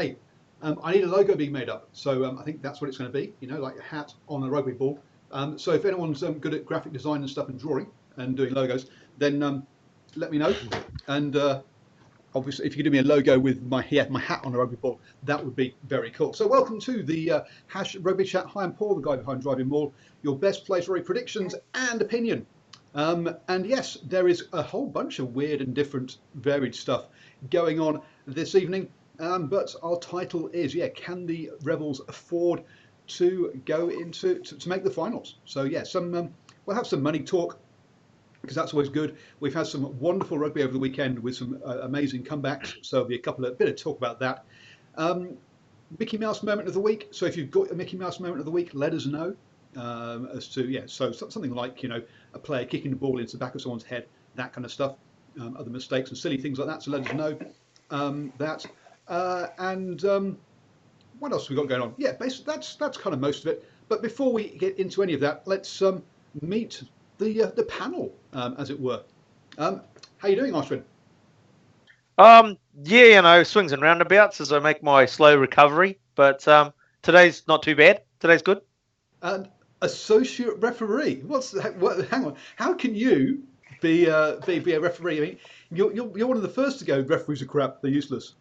hey, I need a logo being made up. So I think that's what it's going to be, like a hat on a rugby ball. So if anyone's good at graphic design and stuff and drawing and doing logos, then let me know. And obviously, if you could do me a logo with my hat on a rugby ball, that would be very cool. So welcome to the Rugby Chat. Hi, I'm Paul, the guy behind DrivingMaul, your best place for predictions and opinion. And yes, there is a whole bunch of weird and different varied stuff going on this evening. But our title is, can the Rebels afford to go into to make the finals? So yeah, we'll have some money talk, because that's always good. We've had some wonderful rugby over the weekend with some amazing comebacks, so there'll be a bit of talk about that. Mickey Mouse moment of the week. So if you've got a Mickey Mouse moment of the week, let us know as to so something like a player kicking the ball into the back of someone's head, that kind of stuff, other mistakes and silly things like that. So let us know that. And what else have we got going on? Yeah, basically that's kind of most of it. But before we get into any of that, let's meet the panel, as it were. How you doing, Ashwin? Swings and roundabouts as I make my slow recovery. But today's not too bad. Today's good. And associate referee. Hang on. How can you be a referee? I mean, you're one of the first to go. Referees are crap. They're useless.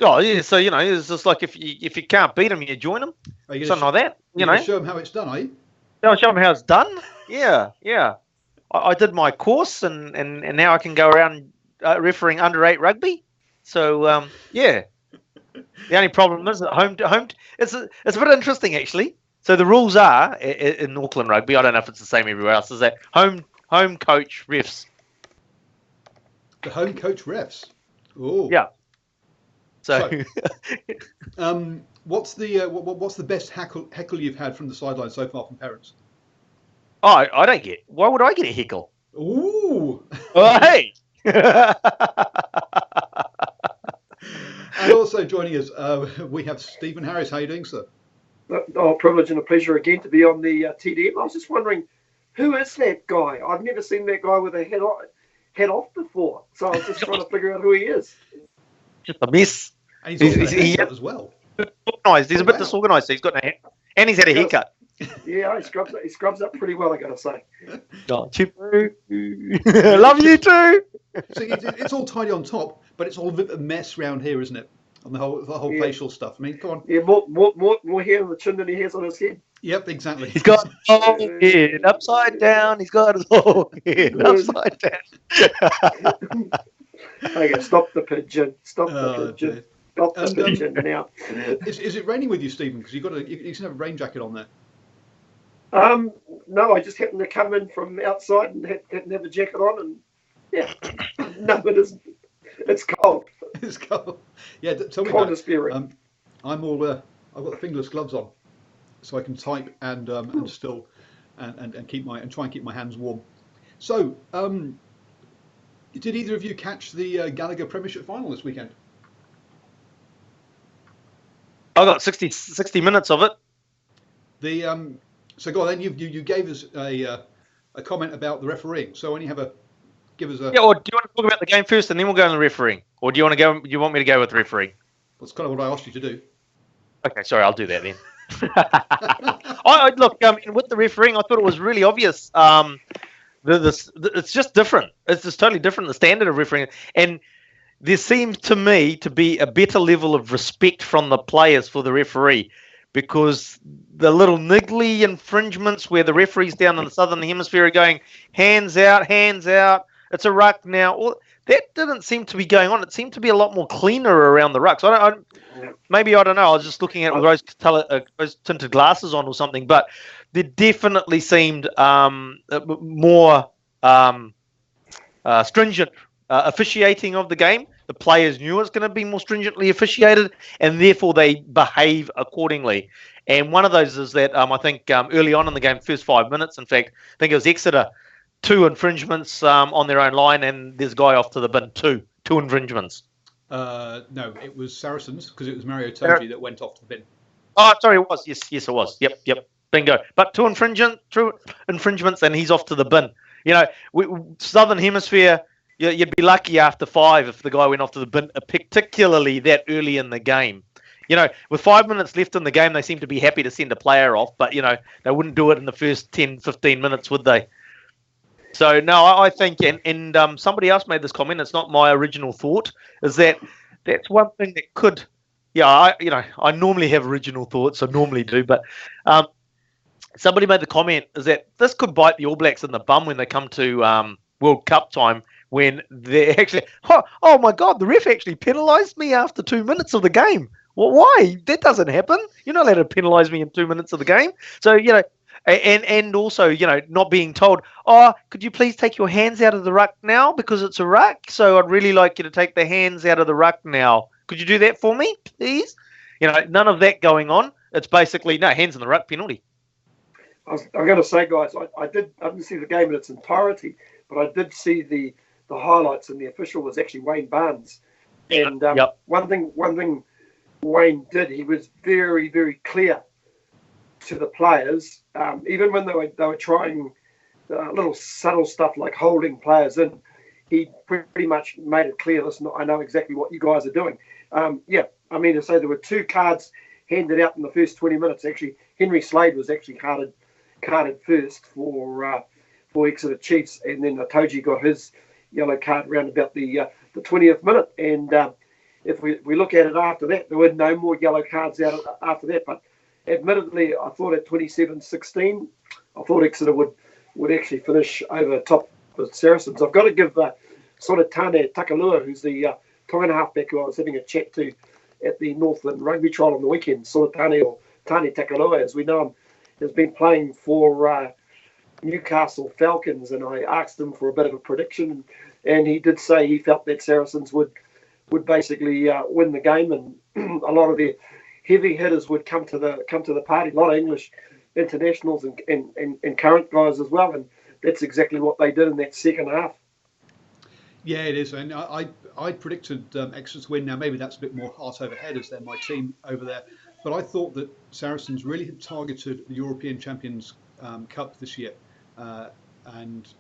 Oh yeah, so it's just like if you can't beat them, you join them. Something like that. You're show them how it's done, are you? I'll show them how it's done. Yeah. I did my course, and now I can go around refereeing under-8 rugby. So yeah. The only problem is that home. It's a bit interesting actually. So the rules are in Auckland rugby. I don't know if it's the same everywhere else. Is that home coach refs? The home coach refs. Oh. Yeah. So what's the best heckle you've had from the sideline so far from parents? Oh, I don't get. Why would I get a heckle? Ooh. Oh, hey. And also joining us, we have Stephen Harris. How are you doing, sir? Oh, privilege and a pleasure again to be on the TDM. I was just wondering, who is that guy? I've never seen that guy with a head off before, so I was just trying to figure out who he is. Just a mess. And he's as well. Disorganised. He's a bit disorganised. He's got and he's had a haircut. Yeah, he scrubs up pretty well, I gotta say. Oh, love you too. So it's all tidy on top, but it's all a bit of a mess around here, isn't it? On the whole facial stuff. I mean, come on. Yeah, more hair on the chin than he has on his head. Yep, exactly. He's got his whole head upside down. He's got his whole head upside down. Okay, stop the pigeon. Stop the pigeon. Stop the pigeon now. Is it raining with you, Stephen? Because you can have a rain jacket on there. No, I just happened to come in from outside and didn't have a jacket on, and yeah, no, it isn't. It's cold. It's cold. Yeah, tell me cold about as fury. I'm all. I've got the fingerless gloves on, so I can type and still and try and keep my hands warm. So, did either of you catch the Gallagher Premiership final this weekend? I got 60 minutes of it. So go on then. You gave us a comment about the refereeing. So when you give us a. Yeah, or do you want to talk about the game first and then we'll go on the refereeing, or do you want to go? You want me to go with the refereeing? That's kind of what I asked you to do. Okay, sorry, I'll do that then. Look, with the refereeing, I thought it was really obvious. It's just different. It's just totally different, the standard of refereeing. And there seems to me to be a better level of respect from the players for the referee, because the little niggly infringements where the referees down in the southern hemisphere are going, hands out, it's a ruck now. That didn't seem to be going on. It seemed to be a lot more cleaner around the rucks. I don't know. I was just looking at rose tinted glasses on or something, but there definitely seemed more stringent officiating of the game. The players knew it's going to be more stringently officiated, and therefore they behave accordingly. And one of those is that I think early on in the game, first 5 minutes, in fact, I think it was Exeter, 2 infringements on their own line, and there's a guy off to the bin, two infringements. No, it was Saracens, because it was Mario Toji that went off to the bin. Oh, sorry, it was. Yes, it was. Yep. Bingo. But 2 infringements, and he's off to the bin. Southern Hemisphere, you'd be lucky after 5 if the guy went off to the bin, particularly that early in the game. With 5 minutes left in the game, they seem to be happy to send a player off, but, they wouldn't do it in the first 10, 15 minutes, would they? So, no, I think, and somebody else made this comment, it's not my original thought, is that's one thing that could, I normally have original thoughts, I normally do, but somebody made the comment, is that this could bite the All Blacks in the bum when they come to World Cup time, when they're actually, oh my God, the ref actually penalised me after 2 minutes of the game. Well, why? That doesn't happen. You're not allowed to penalise me in 2 minutes of the game. So, and also, not being told, could you please take your hands out of the ruck now because it's a ruck? So I'd really like you to take the hands out of the ruck now. Could you do that for me, please? None of that going on. It's basically, no, hands in the ruck, penalty. I'm going to say, guys, I didn't see the game in its entirety, but I did see the highlights, and the official was actually Wayne Barnes. And one thing Wayne did, he was very, very clear to the players, even when they were trying little subtle stuff like holding players in. He pretty much made it clear, listen, I know exactly what you guys are doing. To say there were 2 cards handed out in the first 20 minutes. Actually, Henry Slade was actually carded first for Exeter Chiefs, and then Itoje got his yellow card around about the 20th minute. And if we look at it after that, there were no more yellow cards out after that. But admittedly, I thought at 27-16, I thought Exeter would actually finish over top of Saracens. I've got to give sort of Tane Takalua, who's the Tongan halfback who I was having a chat to at the Northland Rugby trial on the weekend. Sort of Tane Takalua, as we know him, has been playing for Newcastle Falcons, and I asked him for a bit of a prediction, and he did say he felt that Saracens would basically win the game, and a lot of the heavy hitters would come to the party. A lot of English internationals and current guys as well, and that's exactly what they did in that second half. Yeah, it is, and I predicted Exeter to win. Now maybe that's a bit more heart over head as they're my team over there, but I thought that Saracens really had targeted the European Champions Cup this year, and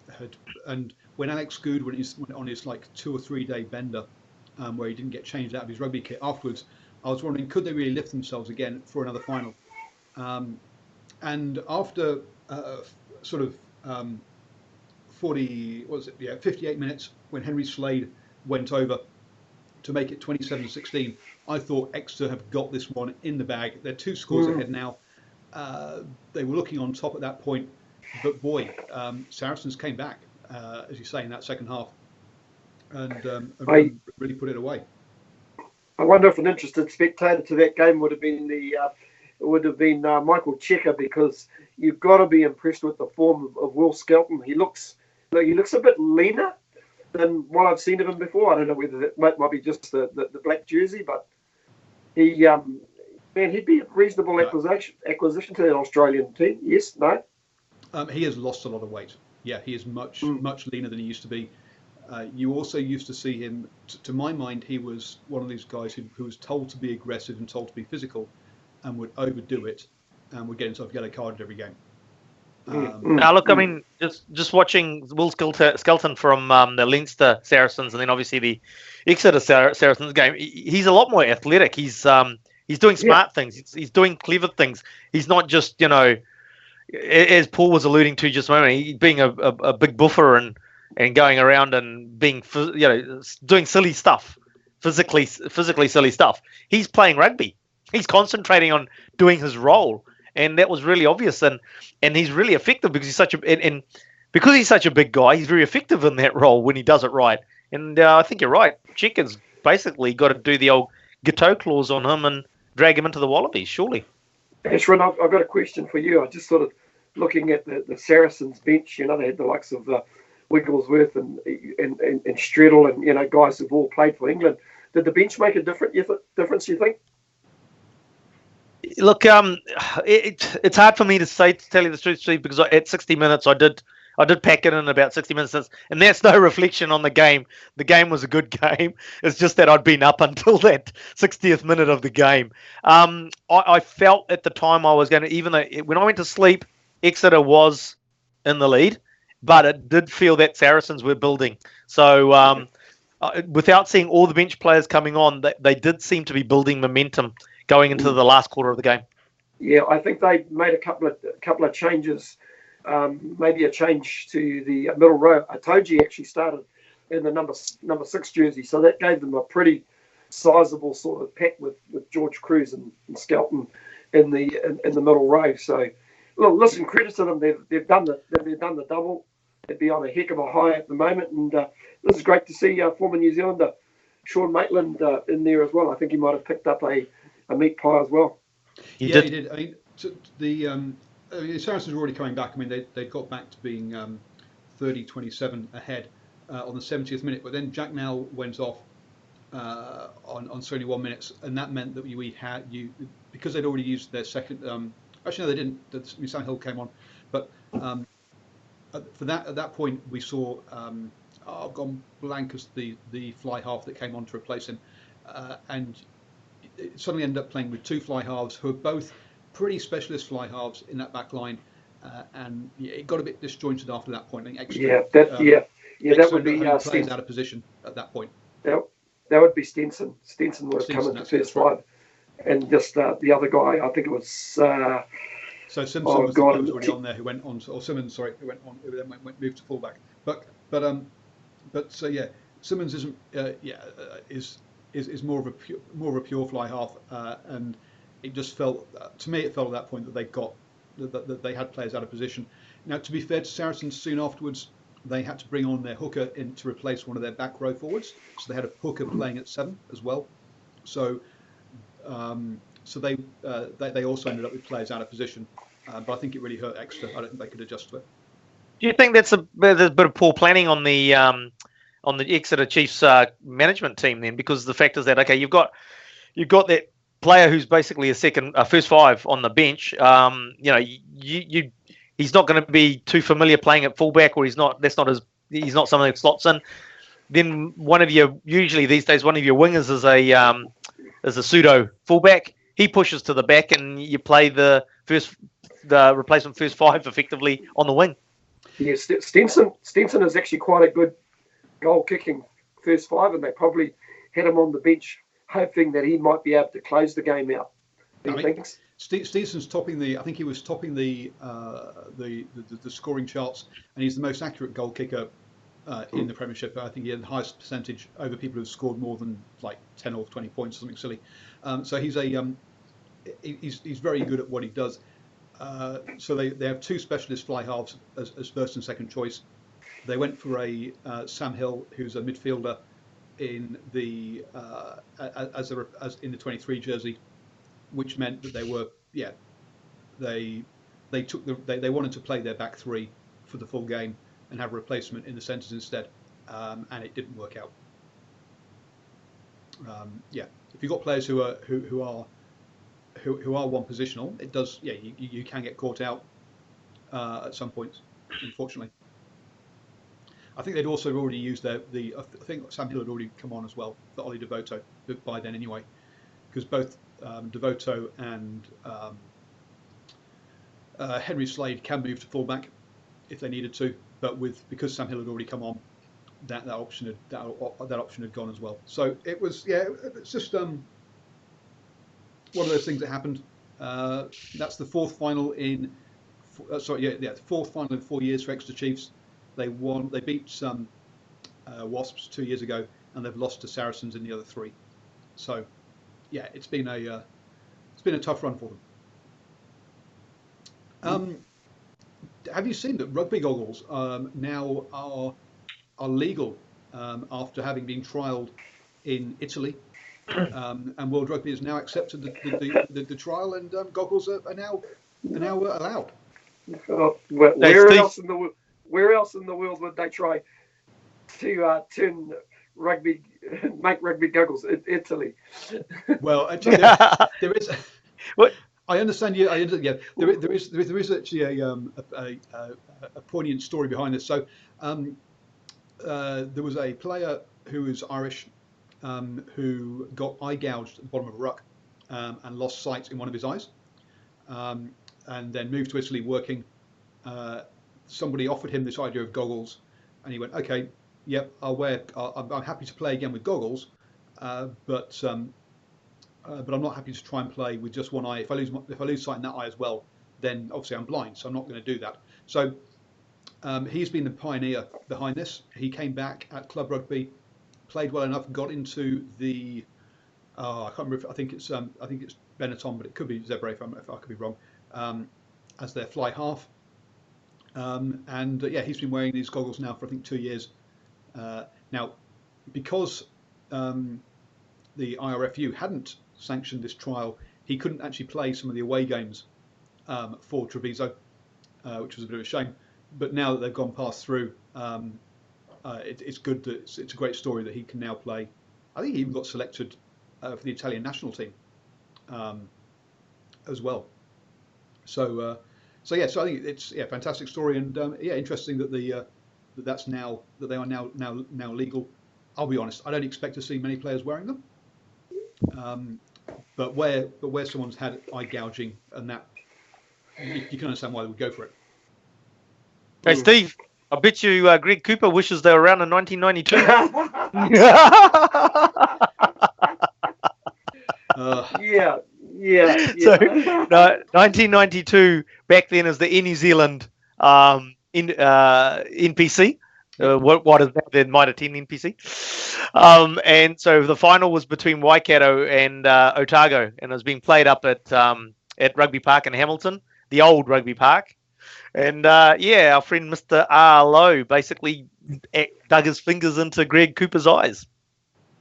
when Alex Good went on his like 2 or 3 day bender, where he didn't get changed out of his rugby kit afterwards, I was wondering, could they really lift themselves again for another final? And after 58 minutes, when Henry Slade went over to make it 27-16, I thought Exeter have got this one in the bag. They're 2 scores ahead now. They were looking on top at that point, but boy, Saracens came back, as you say, in that second half, and really put it away. I wonder if an interested spectator to that game would have been Michael Checker, because you've got to be impressed with the form of Will Skelton. He looks a bit leaner than what I've seen of him before. I don't know whether that might be just the black jersey, but he'd be a reasonable acquisition to the Australian team. Yes, no? He has lost a lot of weight. Yeah, he is much leaner than he used to be. You also used to see him, to my mind, he was one of these guys who was told to be aggressive and told to be physical, and would overdo it and would get himself yellow carded every game. Now, look, I mean, just watching Will Skelton from the Leinster Saracens, and then obviously the Exeter Saracens game, he's a lot more athletic. He's doing smart things. He's doing clever things. He's not just, as Paul was alluding to just a moment, he being a big buffer and going around and being, doing silly stuff, physically silly stuff. He's playing rugby. He's concentrating on doing his role, and that was really obvious. And he's really effective because he's such a big guy. He's very effective in that role when he does it right. And I think you're right. Checker's basically got to do the old Gateau clause on him and drag him into the Wallabies, surely. Ashwin, I've got a question for you. I just sort of looking at the Saracens bench. They had the likes of Wigglesworth and Streddle and guys who've all played for England. Did the bench make a difference? You think? Look, it's hard for me to tell you the truth, Steve, because at 60 minutes I did pack it in about 60 minutes, and that's no reflection on the game. The game was a good game. It's just that I'd been up until that 60th minute of the game. I felt at the time I was going to, even though when I went to sleep, Exeter was in the lead, but it did feel that Saracens were building. So without seeing all the bench players coming on, they did seem to be building momentum going into the last quarter of the game. Yeah, I think they made a couple of changes. Maybe a change to the middle row. Atoji actually started in the number 6 jersey, so that gave them a pretty sizable sort of pack with George Cruz and Skelton in the middle row. So, well, listen, credit to them. They've done the double. They'd be on a heck of a high at the moment, and this is great to see former New Zealander Sean Maitland in there as well. I think he might have picked up a meat pie as well. He did. I mean, the Saracens were already coming back. I mean, they got back to being 30-27 ahead on the 70th minute, but then Jack Nell went off on 71 minutes, and that meant that we had because they'd already used their second. Actually, no, they didn't. Sam Hill came on, but at that point we saw. I've gone blank as the fly half that came on to replace him, and it suddenly ended up playing with 2 fly halves who are both pretty specialist fly halves in that back line, and it got a bit disjointed after that point. I think that would be players out of position at that point. That would be Stenson. Stenson would have come into first 5, and just the other guy. I think it was. So Simpson was already on there, who went on, or Simmons, sorry, who went on, who then moved to fullback. But so yeah, Simmons isn't is more of a pure fly half, and it just felt to me at that point that that they had players out of position. Now, to be fair to Saracens, soon afterwards they had to bring on their hooker in to replace one of their back row forwards, so they had a hooker playing at 7 as well. So they also ended up with players out of position, but I think it really hurt Exeter. I don't think they could adjust to it. Do you think there's a bit of poor planning on the Exeter Chiefs management team then? Because the fact is that you've got that player who's basically a first 5 on the bench. He's not going to be too familiar playing at fullback, or he's not someone who slots in. Then usually these days one of your wingers is a pseudo fullback. He pushes to the back, and you play the replacement first 5 effectively on the wing. Yeah, Stenson is actually quite a good goal-kicking first 5, and they probably had him on the bench hoping that he might be able to close the game out. Stenson's topping he was topping the scoring charts, and he's the most accurate goal kicker in the Premiership. I think he had the highest percentage over people who've scored more than like 10 or 20 points or something silly. So he's very good at what he does. So they have 2 specialist fly halves as first and second choice. They went for a Sam Hill, who's a midfielder in the as in the 23 jersey, which meant that they wanted to play their back 3 for the full game and have a replacement in the centres instead, and it didn't work out. If you've got players who are one positional, it does. Yeah, you can get caught out at some points, unfortunately. I think they'd also already used I think Sam Hill had already come on as well for Ollie Devoto by then anyway, because both Devoto and Henry Slade can move to fullback if they needed to, but because Sam Hill had already come on, that option had gone as well. So it was it's just one of those things that happened. That's the 4th final in 4th final in 4 years for Exeter Chiefs. They beat some Wasps 2 years ago, and they've lost to Saracens in the other 3. So yeah, it's been a tough run for them. Have you seen that rugby goggles now are legal after having been trialled in Italy? And World Rugby has now accepted the trial, and goggles are now allowed. Where else in the world would they try to make rugby goggles? In Italy. Well, actually, there is. What? I understand you. Yeah, there is actually a poignant story behind this. So there was a player who was Irish who got eye gouged at the bottom of a ruck and lost sight in one of his eyes, and then moved to Italy working. somebody offered him this idea of goggles, and he went, okay, yep, I'll wear. I'm happy to play again with goggles, but I'm not happy to try and play with just one eye. If I lose sight in that eye as well, then obviously I'm blind, so I'm not going to do that. So he's been the pioneer behind this. He came back at club rugby, played well enough, got into the I can't remember. I think it's Benetton, but it could be Zebre if I could be wrong, as their fly half. He's been wearing these goggles now for I think 2 years. Now, because the IRFU hadn't sanctioned this trial, he couldn't actually play some of the away games for Treviso, which was a bit of a shame. But now that they've gone past through, it's good that it's a great story that he can now play. I think he even got selected for the Italian national team as well. So I think it's a fantastic story, and interesting that they are now legal. I'll be honest, I don't expect to see many players wearing them, but where someone's had eye gouging and that, you can understand why they would go for it. Hey Steve, I bet you Greg Cooper wishes they were around in 1992. Yeah. So, 1992 back then is the Air New Zealand NPC. What is that? The Mitre 10 NPC. And so the final was between Waikato and Otago, and it was being played up at Rugby Park in Hamilton, the old Rugby Park. And our friend Mr. R. Lowe basically dug his fingers into Greg Cooper's eyes.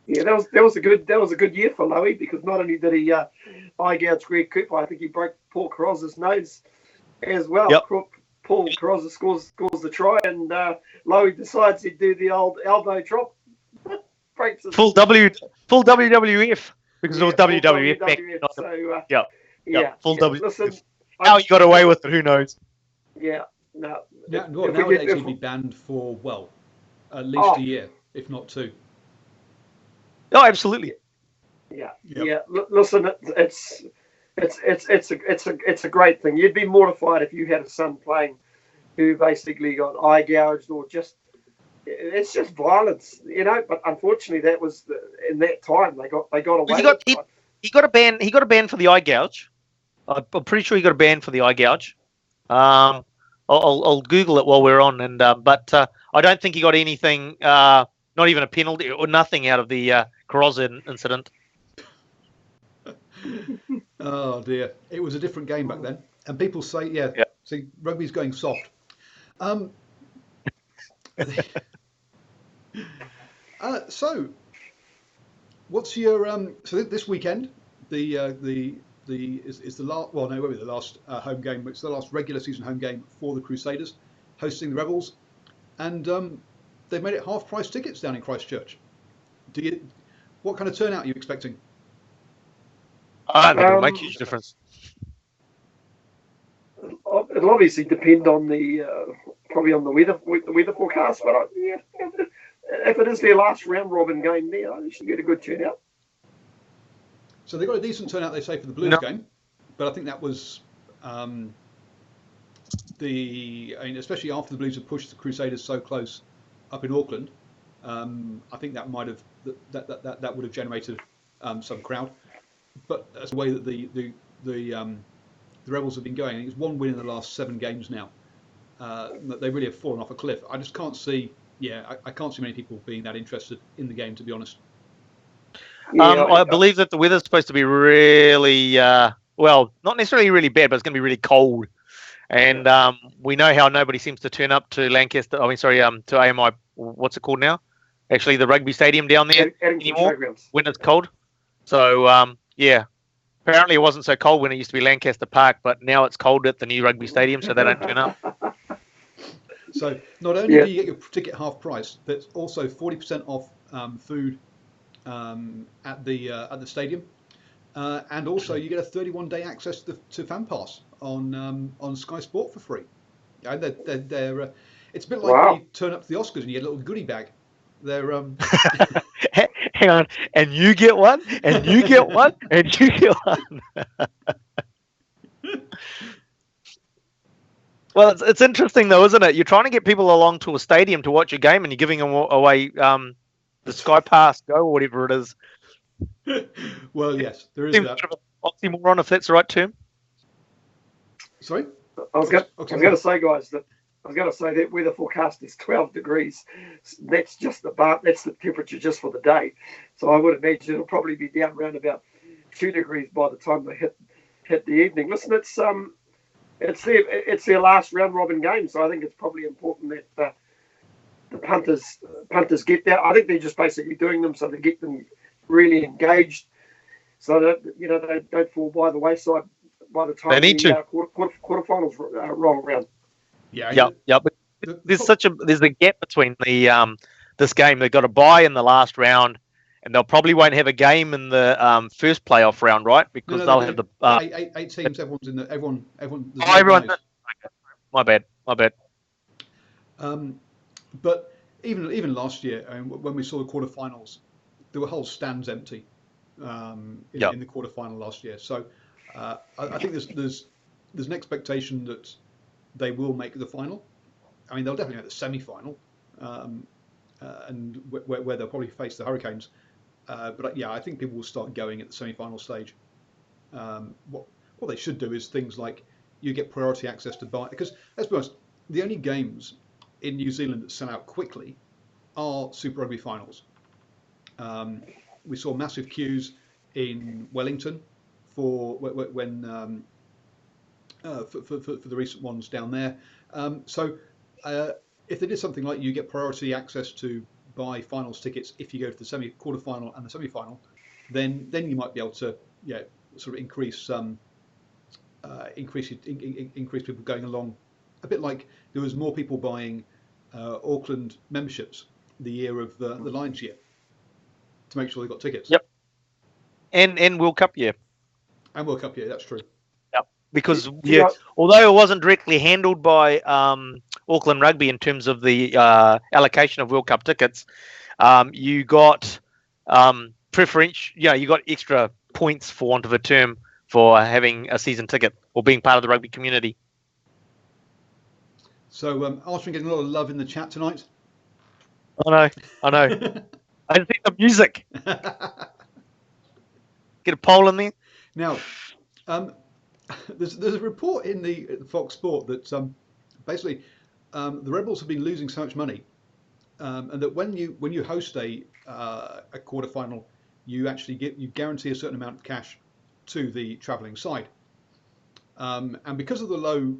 Yeah, that was a good year for Lowe, because not only did he eye gouge Greg Cooper, I think he broke Paul Carrozza's nose as well. Yep. Paul Carrozza scores the try, and Lowe decides he'd do the old elbow drop. Breaks his full WWF, because it was WWF back. Full WWF. Listen, how he got away with it, who knows? Yeah, now he'd be banned for at least a year, if not 2. Oh, absolutely. Yeah. Listen, it's a great thing. You'd be mortified if you had a son playing who basically got eye gouged, or it's just violence, But unfortunately, that was in that time they got away. He got a ban. He got a ban for the eye gouge. I'm pretty sure he got a ban for the eye gouge. I'll Google it while we're on, but I don't think he got anything. Not even a penalty or nothing out of the Carrozza incident. Oh dear, it was a different game back then, and people say, see, rugby's going soft. So, what's your so this weekend? The last home game. It's the last regular season home game for the Crusaders, hosting the Rebels, and they've made it half price tickets down in Christchurch. What kind of turnout are you expecting? I think it'll make a huge difference. It'll obviously depend on probably on the weather forecast, but if it is their last round robin game there, they should get a good turnout. So they got a decent turnout, they say, for the Blues game, but I think that was especially after the Blues have pushed the Crusaders so close up in Auckland. I think that might have that would have generated some crowd. But that's the way that the Rebels have been going. I think it's 1 win in the last 7 games now. They really have fallen off a cliff. I just can't see. I can't see many people being that interested in the game, to be honest. I believe that the weather's supposed to be really, not necessarily really bad, but it's going to be really cold. And we know how nobody seems to turn up to Lancaster. To AMI. What's it called now? Actually, the rugby stadium down there anymore when it's cold. So apparently it wasn't so cold when it used to be Lancaster Park, but now it's cold at the new rugby stadium, so they don't turn up. So not only do you get your ticket half price, but also 40% off food at the stadium, and also you get a 31-day access to Fan Pass on Sky Sport for free. They're it's a bit like when you turn up to the Oscars and you get a little goodie bag. They're hang on, and you get one, and you get one, and you get one. Well, it's interesting though, isn't it? You're trying to get people along to a stadium to watch a game, and you're giving them away the Sky Pass Go or whatever it is. Well, yes, there is Seems that. a bit of an oxymoron, if that's the right term. Sorry, I was going to say, guys, that weather forecast is 12 degrees. That's just that's the temperature just for the day. So I would imagine it'll probably be down around about 2 degrees by the time they hit the evening. Listen, it's their last round robin game, so I think it's probably important that the punters get that. I think they're just basically doing them so they get them really engaged, so that they don't fall by the wayside by the time the quarterfinals roll around. Yeah. But there's a gap between the this game. They've got a bye in the last round, and they'll probably won't have a game in the first playoff round, right? Because they'll have the eight teams. Everyone's in the everyone. Everyone. My bad. But even last year, when we saw the quarterfinals, there were whole stands empty in the quarterfinal last year. So I think there's an expectation that they will make the final. I mean, they'll definitely make the semi-final, and where they'll probably face the Hurricanes. But I think people will start going at the semi-final stage. What they should do is things like you get priority access to buy, because let's be honest, the only games in New Zealand that sell out quickly are Super Rugby finals. We saw massive queues in Wellington for the recent ones down there. So if they did something like you get priority access to buy finals tickets if you go to the quarterfinal and the semi-final, then you might be able to sort of increase people going along. A bit like there was more people buying Auckland memberships the year of the Lions year to make sure they got tickets. Yep. And World Cup year. And World Cup year, that's true. Yep. Because although it wasn't directly handled by Auckland Rugby in terms of the allocation of World Cup tickets, you got preferential. You got extra points, for want of a term, for having a season ticket or being part of the rugby community. So, Archman getting a lot of love in the chat tonight. I know. I just think the music. Get a poll in there. Now, there's a report in the Fox Sport that basically the Rebels have been losing so much money, and that when you host a quarterfinal, you actually guarantee a certain amount of cash to the travelling side, and because of the low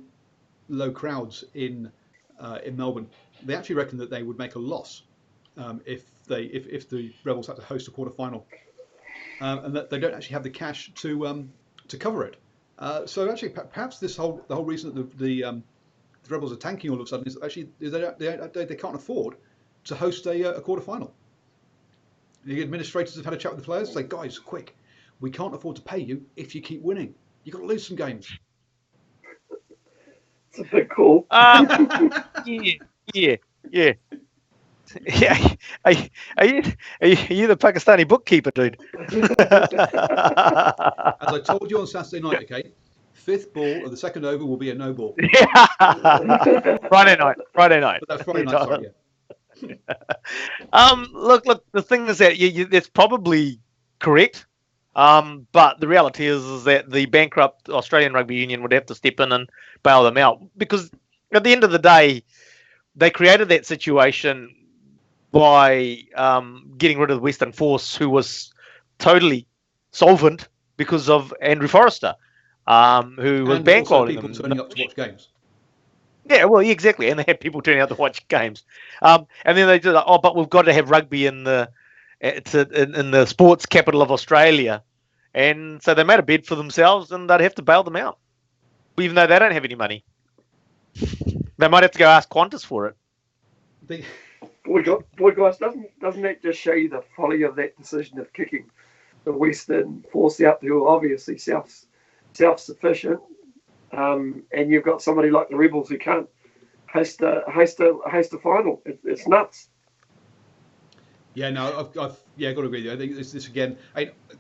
crowds in Melbourne, they actually reckon that they would make a loss if the Rebels had to host a quarterfinal, and that they don't actually have the cash to cover it. So actually, perhaps the whole reason that the Rebels are tanking all of a sudden is actually they can't afford to host a quarterfinal. The administrators have had a chat with the players, say, guys, quick, we can't afford to pay you if you keep winning. You've got to lose some games. It's a bit cool. Yeah. Are you the Pakistani bookkeeper, dude? As I told you on Saturday night, okay, 5th ball of the second over will be a no ball. Friday night. But that's Friday night, sorry, yeah. Look. The thing is that that's probably correct. But the reality is that the bankrupt Australian Rugby Union would have to step in and bail them out, because at the end of the day, they created that situation by getting rid of the Western Force, who was totally solvent because of Andrew Forrester, who was bankrolling them. People turning up to watch games. Yeah, well, exactly, and they had people turning out to watch games, and then they did, but we've got to have rugby in the sports capital of Australia, and so they made a bid for themselves, and they'd have to bail them out, even though they don't have any money. They might have to go ask Qantas for it. Boy, guys, doesn't that just show you the folly of that decision of kicking the Western Force out, who are obviously self-sufficient, and you've got somebody like the Rebels who can't host a final. It's nuts. Yeah, no, I've got to agree with you. I think this again.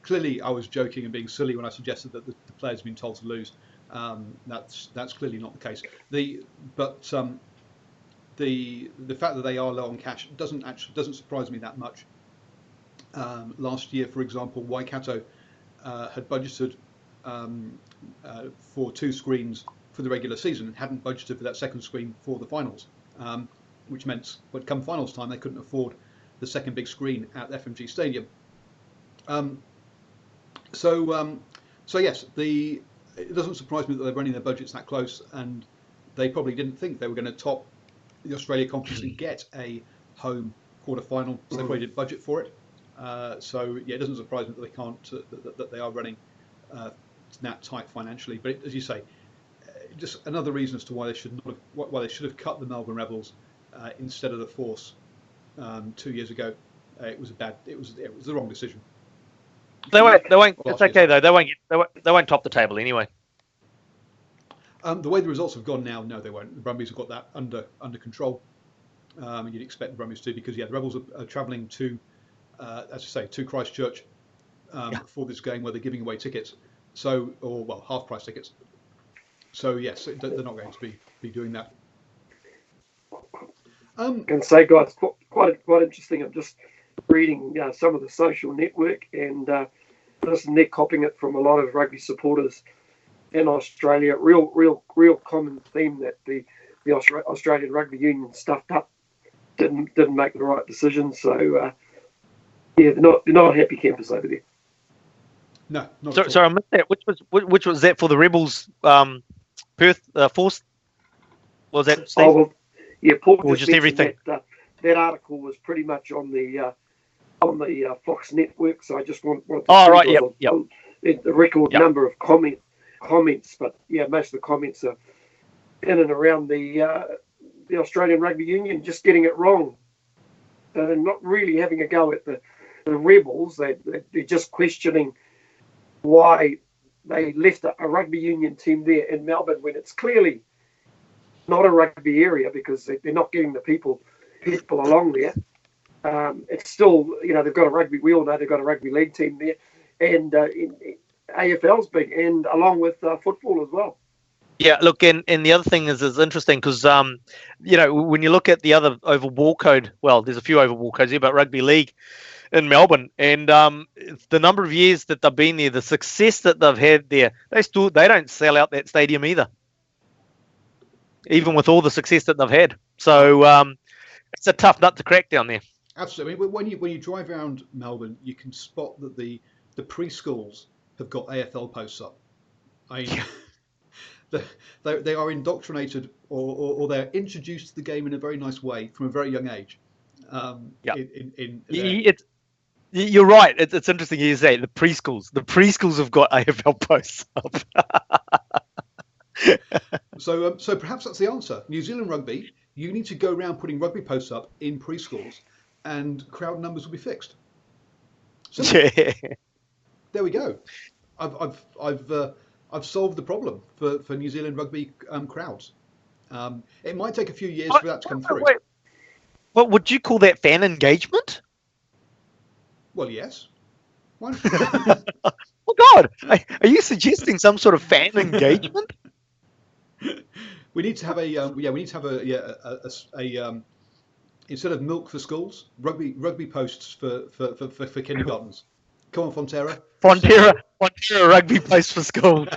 Clearly, I was joking and being silly when I suggested that the players have been told to lose. That's clearly not the case. The fact that they are low on cash doesn't surprise me that much. Last year, for example, Waikato had budgeted for 2 screens for the regular season and hadn't budgeted for that second screen for the finals, which meant when come finals time they couldn't afford the second big screen at FMG Stadium. So yes, it doesn't surprise me that they're running their budgets that close, and they probably didn't think they were going to top the Australia Conference and get a home quarter-final, so they probably didn't budget for it. So yeah, it doesn't surprise me that they can't, that they are running that tight financially. But as you say, just another reason as to why they should have cut the Melbourne Rebels instead of the Force 2 years ago. It was the wrong decision. They won't. It's okay though. They won't top the table anyway. The way the results have gone now, no, they won't. The Brumbies have got that under control. You'd expect the Brumbies to, because the Rebels are travelling to, as I say, to Christchurch for this game where they're giving away tickets. So, half-price tickets. So yes, they're not going to be doing that. I can say, guys, quite interesting. I'm just reading some of the social network, and listen, they're copying it from a lot of rugby supporters in Australia. Real common theme that the Australian Rugby Union stuffed up, didn't make the right decision. So they're not a happy campus over there. No, not sorry, I missed that. Which was that for the Rebels? Perth Force? Was that Steve? Oh, well, yeah, Paul or just everything. That article was pretty much on the Fox network, so I just want to right, the record number of comments, but yeah, most of the comments are in and around the Australian Rugby Union just getting it wrong. They're not really having a go at the Rebels. They're just questioning why they left a rugby union team there in Melbourne when it's clearly not a rugby area, because they're not getting the people along there. It's still, they've got a rugby. We all know they've got a rugby league team there, and AFL's big, and along with football as well. Yeah, look, and the other thing is interesting because when you look at the other oval ball code, well, there's a few oval ball codes here, but rugby league in Melbourne, and the number of years that they've been there, the success that they've had there, they don't sell out that stadium either, even with all the success that they've had. So it's a tough nut to crack down there. Absolutely. When you drive around Melbourne, you can spot that the preschools have got AFL posts up. They are indoctrinated, or they're introduced to the game in a very nice way from a very young age. You're right. It's interesting you say the preschools. The preschools have got AFL posts up. So perhaps that's the answer. New Zealand Rugby, you need to go around putting rugby posts up in preschools, and crowd numbers will be fixed. So there we go. I've solved the problem for New Zealand Rugby crowds. It might take a few years for that to come through. What would you call that, fan engagement? Well, yes. Why not? Oh God, are you suggesting some sort of fan engagement? We need to have a instead of milk for schools, rugby posts for kindergartens. Come on, Fonterra. Fonterra rugby posts for schools.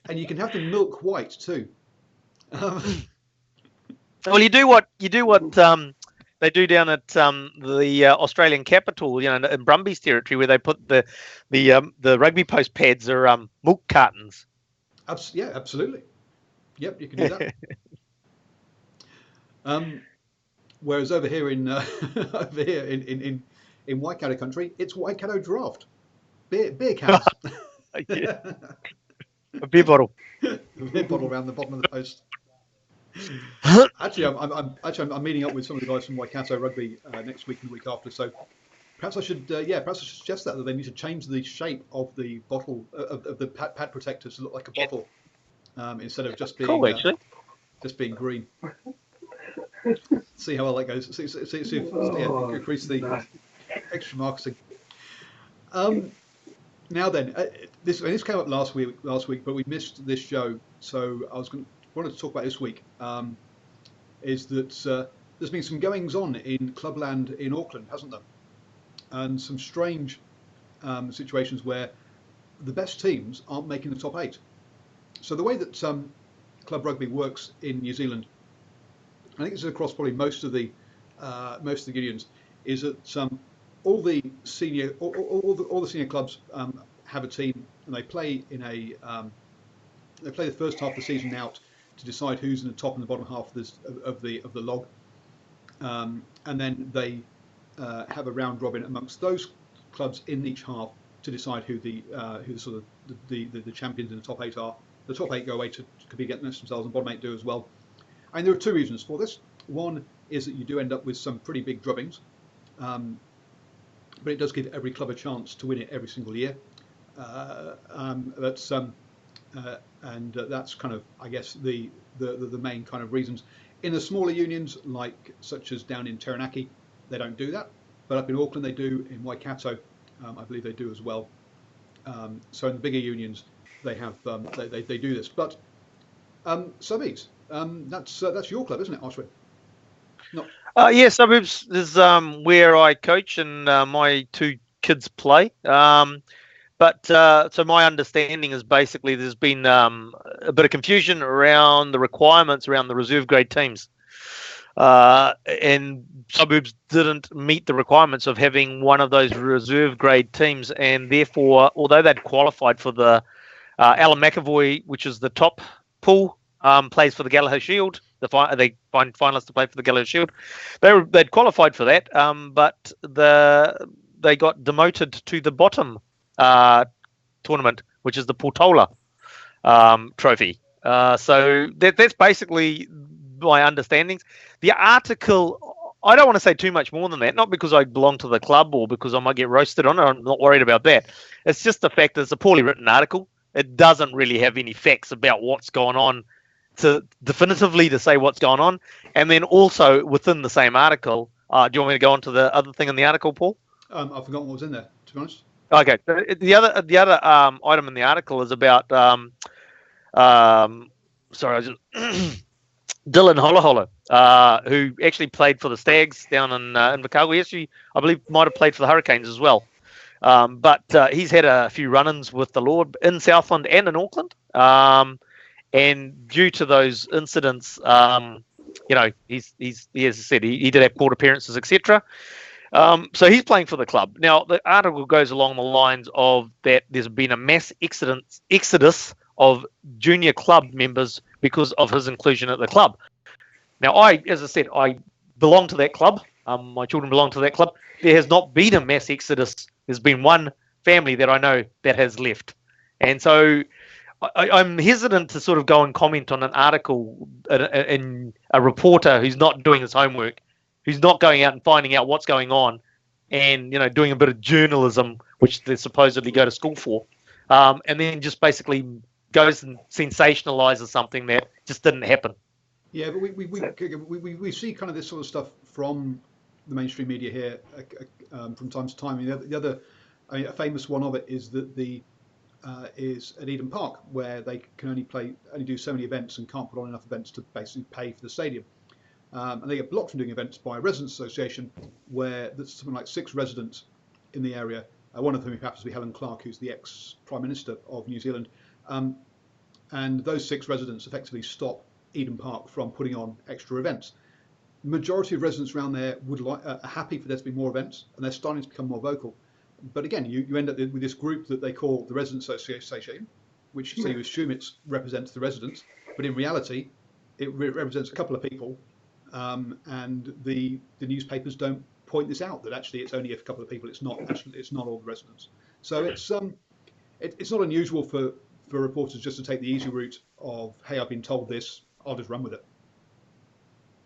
And you can have them milk white too. Well, you do what they do down at the Australian capital, in Brumbies territory, where they put the rugby post pads are milk cartons. Yeah, absolutely. Yep, you can do that. Whereas over here in Waikato country, it's Waikato draft, beer cans. A beer bottle. A beer bottle around the bottom of the post. Actually, I'm meeting up with some of the guys from Waikato Rugby next week and the week after. So perhaps I should suggest that they need to change the shape of the bottle of the pad protectors to look like a bottle instead of just being just being green. See how well that goes. See if increase the extra marketing. Now then, this came up last week, but we missed this show, so I wanted to talk about this week. Is that there's been some goings on in clubland in Auckland, hasn't there? And some strange situations where the best teams aren't making the top 8. So the way that club rugby works in New Zealand, I think it's across probably most of the unions, is that all the senior clubs have a team, and they play in they play the first half of the season out to decide who's in the top and the bottom half of the log, and then they have a round robin amongst those clubs in each half to decide who the champions in the top 8 are. The top 8 go away to compete against themselves, and bottom 8 do as well. And there are 2 reasons for this. One is that you do end up with some pretty big drubbings, but it does give every club a chance to win it every single year. That's kind of, I guess, the main kind of reasons. In the smaller unions, such as down in Taranaki, they don't do that, but up in Auckland they do. In Waikato, I believe they do as well. So in the bigger unions, they have they do this. But Subbies, that's your club, isn't it, Ashwin? No. Yeah, Suburbs is where I coach and my 2 kids play. But so my understanding is basically there's been a bit of confusion around the requirements around the reserve grade teams. And Suburbs didn't meet the requirements of having one of those reserve grade teams. And therefore, although they'd qualified for the Alan McAvoy, which is the top pool, plays for the Gallagher Shield. They find finalists to play for the Gallagher Shield. They'd qualified for that, but they got demoted to the bottom tournament, which is the Portola trophy. So that's basically my understandings. The article, I don't want to say too much more than that, not because I belong to the club or because I might get roasted on it. I'm not worried about that. It's just the fact that it's a poorly written article. It doesn't really have any facts about what's going on to say what's going on. And then also within the same article, do you want me to go on to the other thing in the article, Paul? I've forgotten what was in there, to be honest. Okay. The other item in the article is about Dylan Holoholo, who actually played for the Stags down in Invercargill. He actually, I believe, might have played for the Hurricanes as well. But he's had a few run-ins with the Lord in Southland and in Auckland. And due to those incidents, he's as I said, he did have court appearances, etc. So he's playing for the club. Now, the article goes along the lines of that there's been a mass exodus of junior club members because of his inclusion at the club. Now, as I said, I belong to that club. My children belong to that club. There has not been a mass exodus. There's been one family that I know that has left. And so I'm hesitant to sort of go and comment on an article in a reporter who's not doing his homework, who's not going out and finding out what's going on and, doing a bit of journalism, which they supposedly go to school for, and then just basically goes and sensationalizes something that just didn't happen. Yeah, but we see kind of this sort of stuff from the mainstream media here from time to time. A famous one of it is that is at Eden Park, where they can only do so many events and can't put on enough events to basically pay for the stadium. And they get blocked from doing events by a residents association, where there's something like 6 residents in the area. One of whom happens to be Helen Clark, who's the ex-Prime Minister of New Zealand. And those 6 residents effectively stop Eden Park from putting on extra events. The majority of residents around there are happy for there to be more events, and they're starting to become more vocal. But again, you end up with this group that they call the Residents Association, which so you assume it represents the residents, but in reality, it represents a couple of people, and the newspapers don't point this out, that actually it's only a couple of people. It's not all the residents. So it's not unusual for reporters just to take the easy route of, hey, I've been told this, I'll just run with it.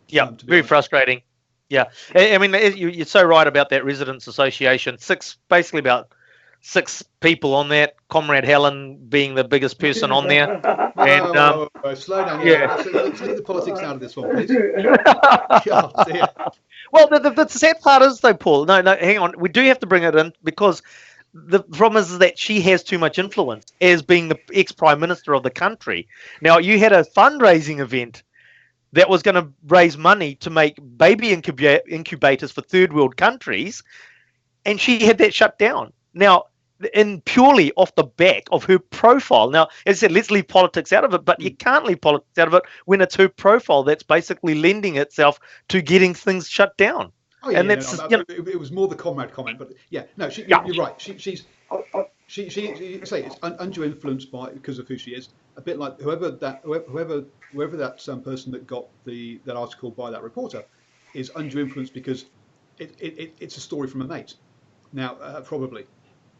Yeah, very frustrating. Yeah, I mean, you're so right about that residents association. Basically about 6 people on that. Comrade Helen being the biggest person on there. And slow down. Yeah. Let's leave the politics out of this one, please. God, dear. Well, the sad part is though, Paul. No, hang on. We do have to bring it in because the problem is that she has too much influence as being the ex-prime minister of the country. Now, you had a fundraising event that was going to raise money to make baby incubators for third world countries, and she had that shut down. Now, in purely off the back of her profile. Now, as I said, let's leave politics out of it, but you can't leave politics out of it when it's her profile that's basically lending itself to getting things shut down. Oh, yeah, and that's, it was more the comrade comment, but yeah, no, you're right. She's say it's undue influence because of who she is. A bit like whoever that person that got that article by that reporter is undue influence because it's a story from a mate. Now, probably.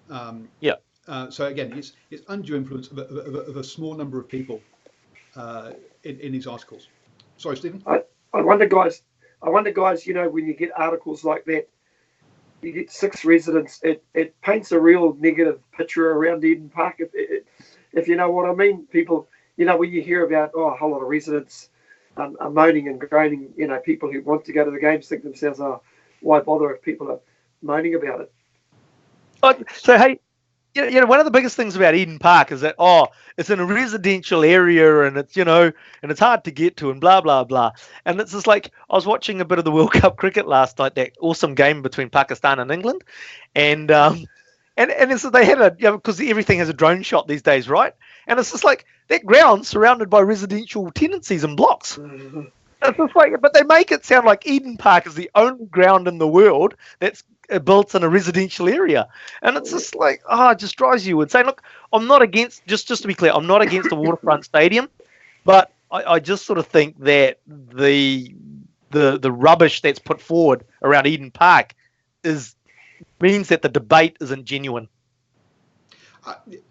So again, it's undue influence of a small number of people in these articles. Sorry, Stephen. I wonder, guys. You know, when you get articles like that, you get 6 residents. It paints a real negative picture around Eden Park. If you know what I mean, people. You know, when you hear about a whole lot of residents are moaning and groaning, you know, people who want to go to the games think themselves, why bother if people are moaning about it? So, hey, you know, one of the biggest things about Eden Park is that, it's in a residential area and it's, you know, and it's hard to get to and blah, blah, blah. And it's just like, I was watching a bit of the World Cup cricket last night, that awesome game between Pakistan and England. And it's, they had because everything has a drone shot these days, right? And it's just like, that ground surrounded by residential tenancies and blocks. Mm-hmm. It's just like, but they make it sound like Eden Park is the only ground in the world that's built in a residential area, and it's just like, it just drives you insane. Look, I'm not against, just to be clear, I'm not against the waterfront stadium, but I just sort of think that the rubbish that's put forward around Eden Park means that the debate isn't genuine.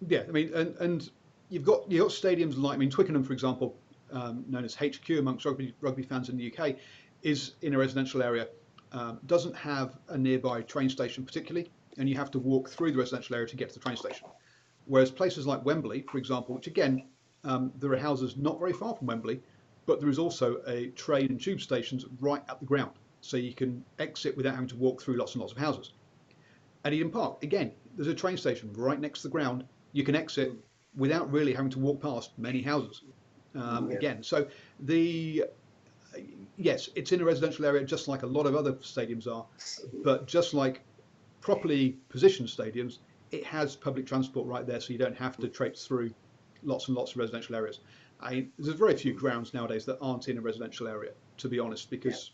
Yeah, I mean, and you've got stadiums like, I mean, Twickenham, for example, known as HQ amongst rugby fans in the UK, is in a residential area. Doesn't have a nearby train station particularly, and you have to walk through the residential area to get to the train station. Whereas places like Wembley, for example, which again, there are houses not very far from Wembley, but there is also a train and tube stations right at the ground, so you can exit without having to walk through lots and lots of houses. At Eden Park, again, there's a train station right next to the ground. You can exit without really having to walk past many houses. Again, so yes, it's in a residential area, just like a lot of other stadiums are, but just like properly positioned stadiums, it has public transport right there, so you don't have to traipse through lots and lots of residential areas. There's very few grounds nowadays that aren't in a residential area, to be honest, because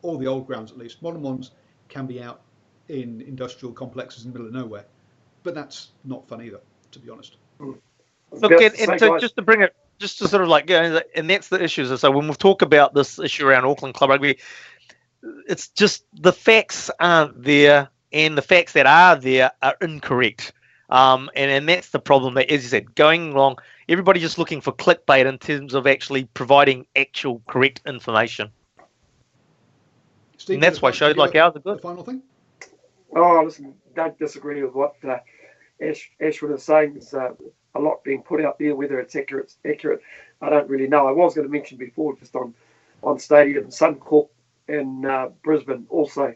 all the old grounds, at least, modern ones can be out in industrial complexes in the middle of nowhere, but that's not fun either, to be honest. Look, and so just to bring it, just to sort of like, and that's the issue. So when we talk about this issue around Auckland Club Rugby, it's just the facts aren't there, and the facts that are there are incorrect. And that's the problem. That, as you said, going along, everybody just looking for clickbait in terms of actually providing actual correct information. Steve, and that's why shows like ours are good. Final thing? Listen, don't disagree with what Ashwood is saying. There's a lot being put out there. Whether it's accurate, I don't really know. I was going to mention before, just on stadium, Suncorp in Brisbane, also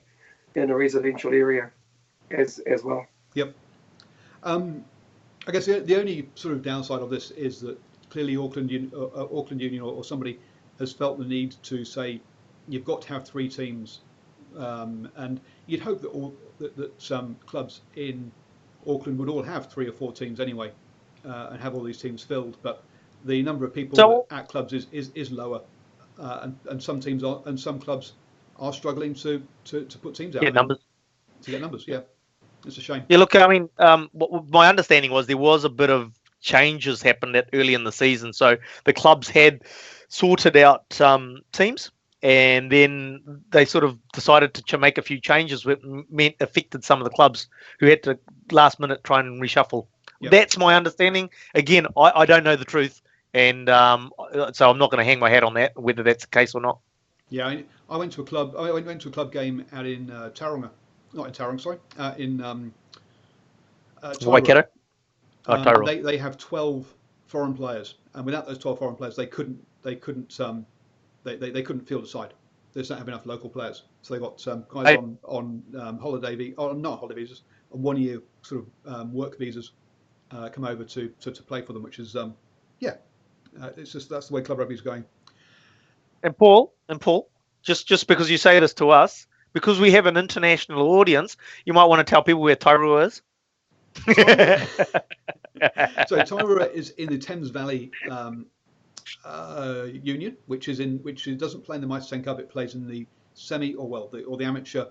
in a residential area as well. Yep. I guess the only sort of downside of this is that clearly Auckland Union or somebody has felt the need to say you've got to have 3 teams, and you'd hope that some clubs in Auckland would all have 3 or 4 teams anyway, and have all these teams filled. But the number of people at clubs is lower, and some teams are, and some clubs are struggling to put teams out. To get numbers, yeah. It's a shame. Yeah, look, I mean, what my understanding was there was a bit of changes happened early in the season. So the clubs had sorted out teams, and then they sort of decided to make a few changes, which affected some of the clubs who had to last minute try and reshuffle. Yep. That's my understanding. Again, I don't know the truth, and so I'm not going to hang my hat on that, whether that's the case or not. Yeah, I went to a club. I went to a club game out in Tauranga. Not in Tauranga, sorry. In Waikato. They have 12 foreign players, and without those 12 foreign players, they couldn't field a side. They just don't have enough local players, so they got guys on holiday, not holiday visas, 1-year sort of work visas come over to play for them, which is it's just that's the way club rugby is going. And Paul, just because you say this to us, because we have an international audience, you might want to tell people where Tairua is. So Tairua is in the Thames Valley Union, which doesn't play in the Mitre 10 Cup. It plays in the the amateur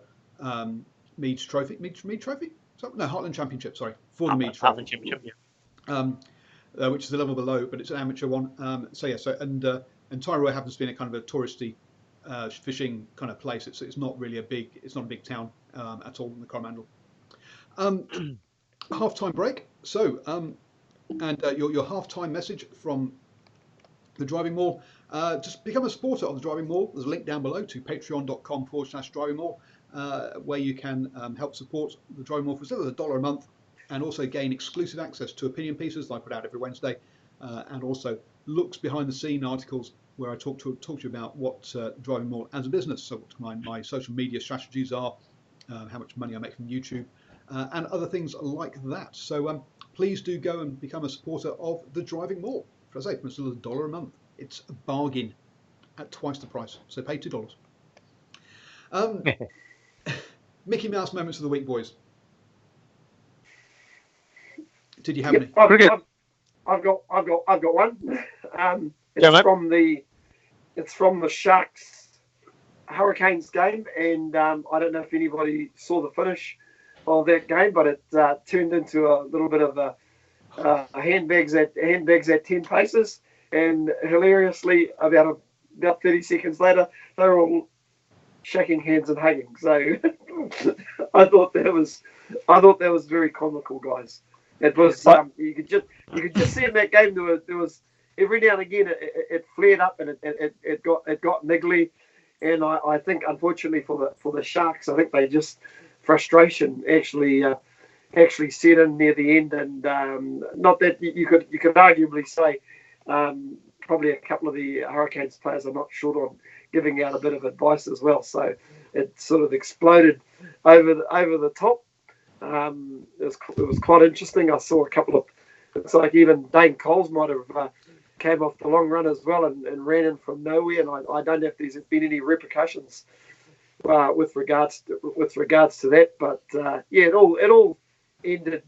Meads Trophy. Mead Trophy? No, Heartland Championship. Sorry, for the Mead Trophy. Heartland Championship, which is a level below, but it's an amateur one. And Tairua happens to be in a kind of a touristy fishing kind of place. It's not really a big town at all in the Coromandel. Half-time break. So, your half-time message from the Driving Maul. Just become a supporter of the Driving Maul. There's a link down below to patreon.com/DrivingMaul, where you can help support the Driving Maul for as little as $1 a month, and also gain exclusive access to opinion pieces that I put out every Wednesday, and also looks behind the scene articles where I talk to you about what Driving Maul as a business, so what my social media strategies are, how much money I make from YouTube, and other things like that. So please do go and become a supporter of the Driving Maul. For as I say, for as little as $1 a month. It's a bargain at twice the price. So pay $2. Mickey Mouse moments of the week, boys. Did you have any? I've got one. It's from the Sharks Hurricanes game, and I don't know if anybody saw the finish of that game, but it turned into a little bit of a handbags at 10 paces, and hilariously about 30 seconds later they were all shaking hands and hugging. So I thought that was very comical, guys. It was you could just see in that game there was every now and again it flared up and it got niggly, and I think unfortunately for the Sharks, I think they just frustration actually set in near the end, and not that you could arguably say probably a couple of the Hurricanes players are not short on giving out a bit of advice as well. So it sort of exploded over the top. It was quite interesting. I saw a couple of, it's like even Dane Coles might have came off the long run as well and ran in from nowhere. And I don't know if there's been any repercussions with regards to that. But it all ended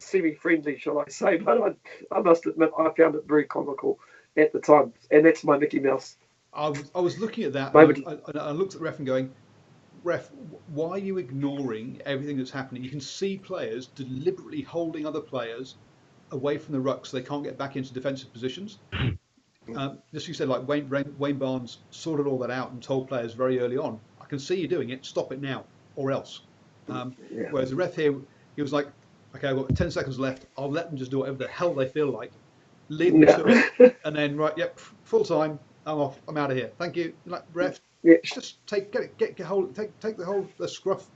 semi-friendly, shall I say? But I must admit I found it very comical at the time, and that's my Mickey Mouse. I was looking at that, and I looked at the ref and going, "Ref, why are you ignoring everything that's happening? You can see players deliberately holding other players away from the ruck so they can't get back into defensive positions." Just you said, like Wayne Barnes sorted all that out and told players very early on, "I can see you doing it. Stop it now, or else." Whereas the ref here, he was like, "Okay, I've got 10 seconds left. I'll let them just do whatever the hell they feel like. Leave them to it, and then full time. I'm off. I'm out of here. Thank you." Like, ref, just take the whole scruff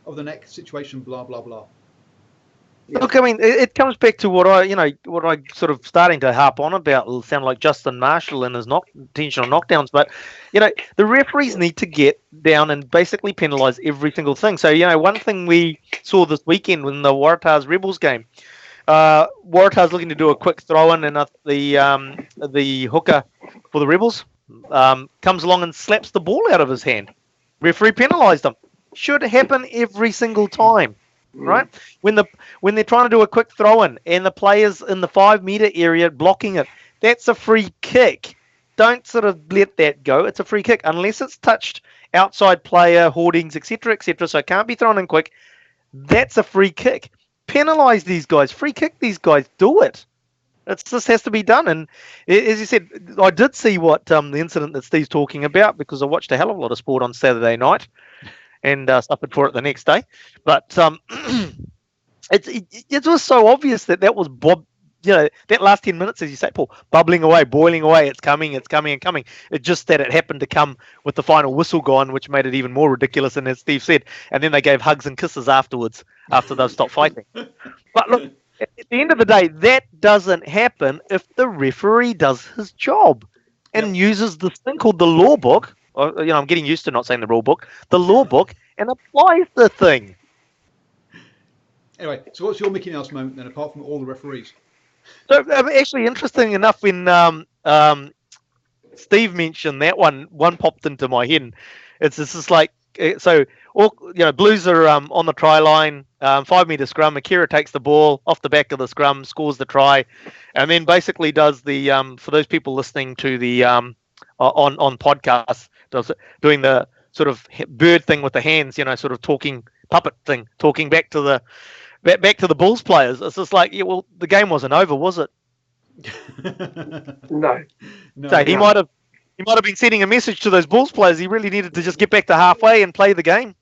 of the neck situation. Blah blah blah. Yeah. Look, I mean, it comes back to what I sort of starting to harp on about. It'll sound like Justin Marshall and his intentional knockdowns, but the referees need to get down and basically penalise every single thing. So one thing we saw this weekend in the Waratahs Rebels game, Waratahs looking to do a quick throw in, and the hooker for the Rebels comes along and slaps the ball out of his hand. Referee penalised him. Should happen every single time. Right, when they're trying to do a quick throw in and the players in the 5 metre area blocking it, that's a free kick. Don't sort of let that go. It's a free kick unless it's touched outside player, hoardings, etc., so it can't be thrown in quick. That's a free kick. Penalise these guys. Free kick these guys. Do it. This has to be done. And as you said, I did see what the incident that Steve's talking about, because I watched a hell of a lot of sport on Saturday night and suffered for it the next day. But it was so obvious that was Bob. That last 10 minutes, as you say, Paul, bubbling away, boiling away. It's coming. It's just that it happened to come with the final whistle gone, which made it even more ridiculous. And as Steve said, and then they gave hugs and kisses afterwards, after they've stopped fighting. But look, at the end of the day, that doesn't happen if the referee does his job and uses this thing called the law book. I'm getting used to not saying the rule book, the law book, and applies the thing. Anyway, so what's your Mickey Mouse moment then, apart from all the referees? So actually, interesting enough, when Steve mentioned that one popped into my head. It's just like, so all Blues are on the try line, 5 metre scrum. Akira takes the ball off the back of the scrum, scores the try, and then basically does the for those people listening to the on podcasts, doing the sort of bird thing with the hands, sort of talking puppet thing, talking back to the Bulls players. It's just like, well, the game wasn't over, was it? No. So he might have been sending a message to those Bulls players. He really needed to just get back to halfway and play the game.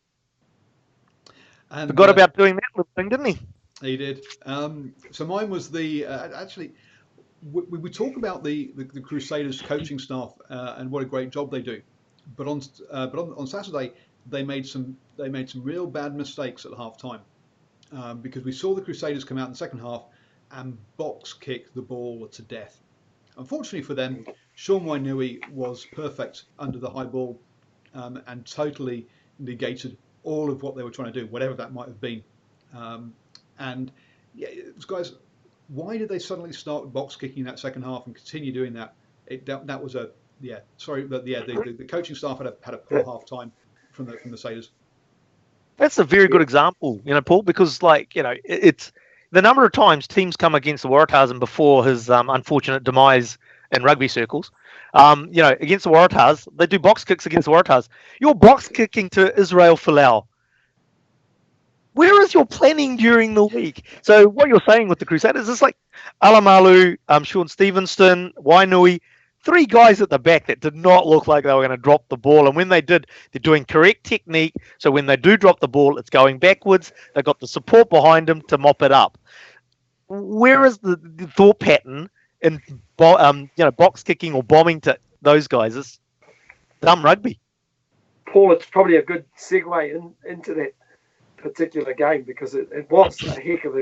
And forgot about doing that little thing, didn't he? He did. So mine was the actually. We talk about the Crusaders coaching staff and what a great job they do, but on Saturday they made some real bad mistakes at half time, because we saw the Crusaders come out in the second half and box kick the ball to death. Unfortunately for them, Sean Wainui was perfect under the high ball, and totally negated all of what they were trying to do, whatever that might have been. And yeah, guys, why did they suddenly start box kicking in that second half and continue doing that? That was the coaching staff had a poor half time from the Sailors. That's a very good example, Paul, because it's the number of times teams come against the Waratahs, and before his unfortunate demise in rugby circles, against the Waratahs, they do box kicks against the Waratahs. You're box kicking to Israel Folau. Where is your planning during the week? So what you're saying with the Crusaders is like Alamalu, Sean Stevenson, Wainui, 3 guys at the back that did not look like they were going to drop the ball. And when they did, they're doing correct technique. So when they do drop the ball, it's going backwards. They've got the support behind them to mop it up. Where is the thought pattern in box kicking or bombing to those guys? It's dumb rugby. Paul, it's probably a good segue into that particular game, because it was a heck of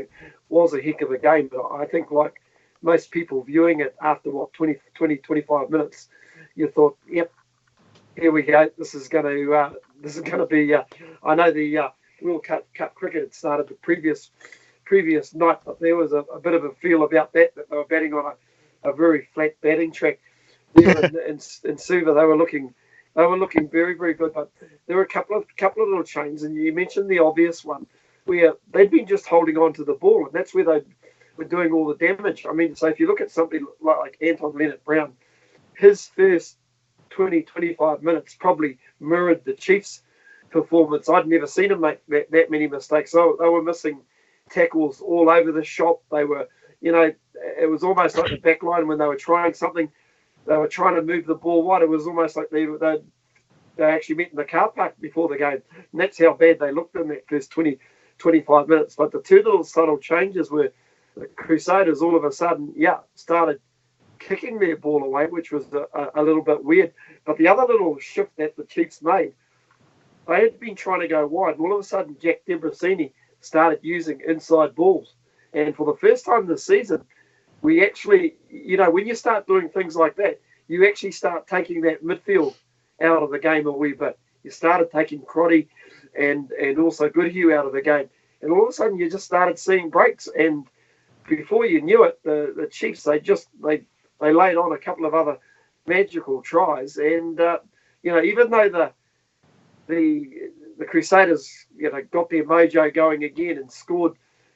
a game. But I think, like most people viewing it after 25 minutes, you thought, yep, here we go. This is going to be. I know the World Cup cricket had started the previous night, but there was a bit of a feel about that they were batting on a very flat batting track there in Suva. They were looking very, very good, but there were a couple of little changes, and you mentioned the obvious one, where they'd been just holding on to the ball, and that's where they were doing all the damage. I mean, so if you look at somebody like Anton Leonard-Brown, his first 20-25 minutes probably mirrored the Chiefs' performance. I'd never seen him make that many mistakes. So they were missing tackles all over the shop. They were, it was almost like the back line when they were trying something. They were trying to move the ball wide. It was almost like they actually met in the car park before the game. And that's how bad they looked in that first 20-25 minutes. But the 2 little subtle changes were the Crusaders all of a sudden, started kicking their ball away, which was a little bit weird. But the other little shift that the Chiefs made, they had been trying to go wide. And all of a sudden, Jack Debrasini started using inside balls. And for the first time this season, we actually, when you start doing things like that, you actually start taking that midfield out of the game a wee bit. You started taking Crotty and also Goodhue out of the game. And all of a sudden, you just started seeing breaks. And before you knew it, the Chiefs, they laid on a couple of other magical tries. And, even though the Crusaders, got their mojo going again and scored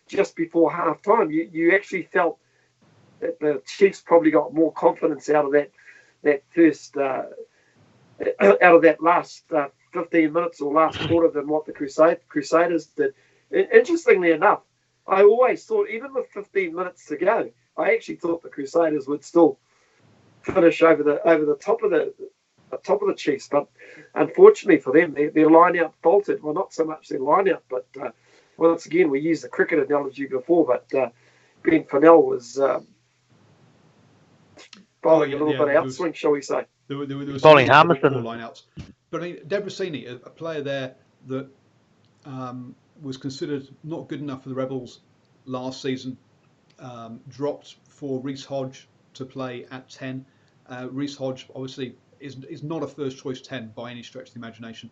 just before half time, you actually felt that the Chiefs probably got more confidence out of that first out of that last 15 minutes or last quarter than what the Crusaders did. Interestingly enough, I always thought, even with 15 minutes to go, I actually thought the Crusaders would still finish over the top of the Chiefs. But unfortunately for them, their line-out faltered. Well, not so much their line-out, but once again, we used the cricket analogy before, but Ben Fennell was bowling a little bit outswing, shall we say. There was bowling Harmison lineouts. But I mean, Debrasini, a player there that was considered not good enough for the Rebels last season, dropped for Reece Hodge to play at 10. Reece Hodge obviously is not a first choice 10 by any stretch of the imagination.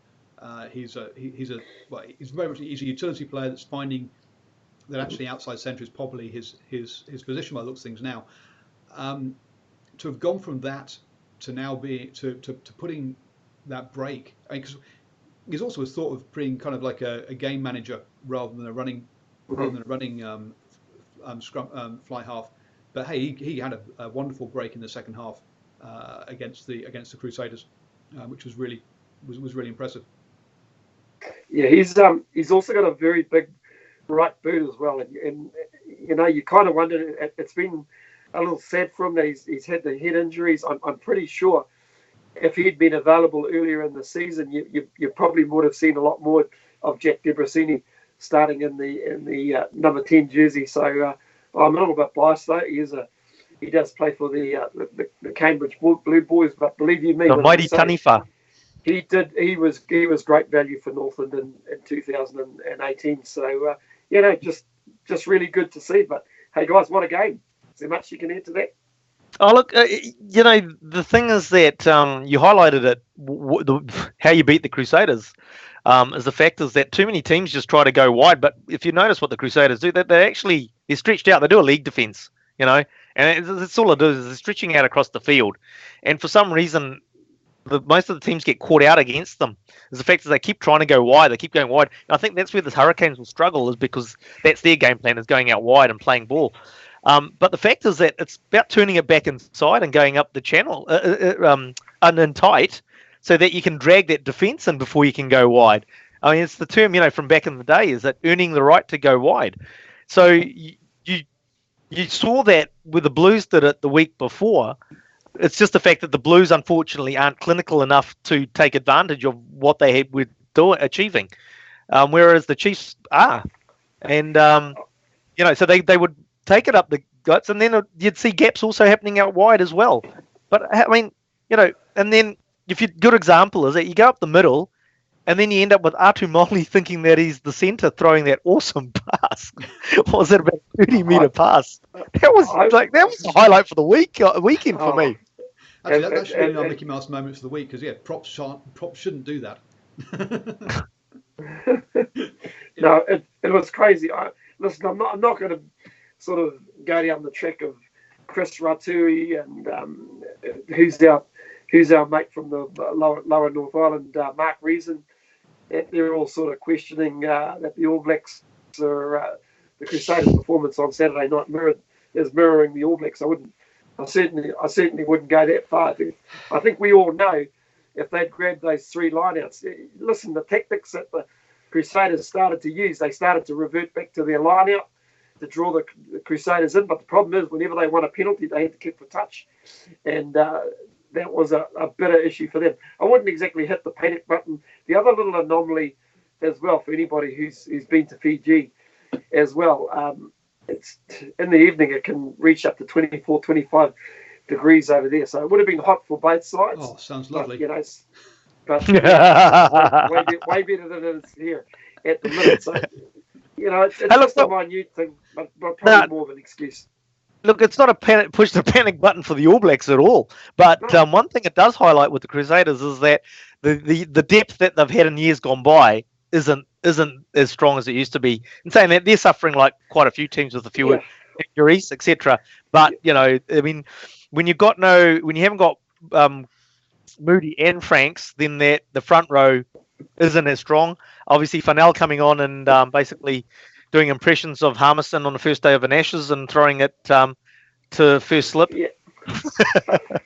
He's a utility player that's finding that actually outside centre is probably his position by the looks of things now. To have gone from that to now to putting that break, because he's also thought of being kind of like a game manager rather than a running fly half. But hey, he had a wonderful break in the second half against the Crusaders, which was really impressive. Yeah, he's also got a very big right boot as well, and you know, you kind of wonder. It's been a little sad for him that he's had the head injuries. I'm pretty sure if he'd been available earlier in the season, you probably would have seen a lot more of Jack Debrasini starting in the number 10 jersey. So I'm a little bit biased though. He does play for the Cambridge Blue Boys, but believe you me, the mighty Taniwha. He did. He was great value for Northland in 2018. So you know, just really good to see. But hey, guys, what a game! Is there much you can add to that? Oh look, you know, the thing is that you highlighted it. How you beat the Crusaders is the fact is that too many teams just try to go wide. But if you notice what the Crusaders do, that they're stretched out. They do a league defence, you know, and it's all it is they're stretching out across the field. And for some reason, most of the teams get caught out against them. Is the fact is they keep trying to go wide. They keep going wide. And I think that's where the Hurricanes will struggle, is because that's their game plan, is going out wide and playing ball. But the fact is that it's about turning it back inside and going up the channel and in tight, so that you can drag that defence in before you can go wide. I mean, it's the term, you know, from back in the day, is that earning the right to go wide. So you saw that with the Blues did it the week before. It's just the fact that the Blues, unfortunately, aren't clinical enough to take advantage of what they were achieving, whereas the Chiefs are. And, you know, so they would take it up the guts, and then you'd see gaps also happening out wide as well. But, I mean, you know, and then if you good example is that you go up the middle, and then you end up with Atu Moli thinking that he's the centre throwing that awesome pass. What was it, about 30-metre pass? That was the highlight for the weekend for me. Actually, that should be our Mickey Mouse moments of the week, because props shouldn't do that. No, it was crazy. Listen, I'm not going to sort of go down the track of Chris Ratui and who's our mate from the lower North Island, Mark Reason. They're all sort of questioning that the All Blacks are the Crusaders' performance on Saturday night is mirroring the All Blacks. I certainly wouldn't go that far. I think we all know if they'd grabbed those three lineouts. Listen, the tactics that the Crusaders started to use, they started to revert back to their lineout to draw the Crusaders in. But the problem is, whenever they won a penalty, they had to kick for touch, and that was a bitter issue for them. I wouldn't exactly hit the panic button. The other little anomaly as well, for anybody who's been to Fiji as well, it's in the evening, it can reach up to 24, 25 degrees over there. So it would have been hot for both sides. Oh, sounds lovely. But, you know, way better than it is here at the minute. So, you know, it's just a minute thing, but probably more of an excuse. Look, it's not a push the panic button for the All Blacks at all. But one thing it does highlight with the Crusaders is that the depth that they've had in years gone by isn't as strong as it used to be. And saying that, they're suffering like quite a few teams with a few injuries, etc. But you know, I mean, when you haven't got Moody and Franks, then the front row isn't as strong. Obviously, Fanel coming on and basically doing impressions of Harmison on the first day of an Ashes and throwing it to first slip. Yeah.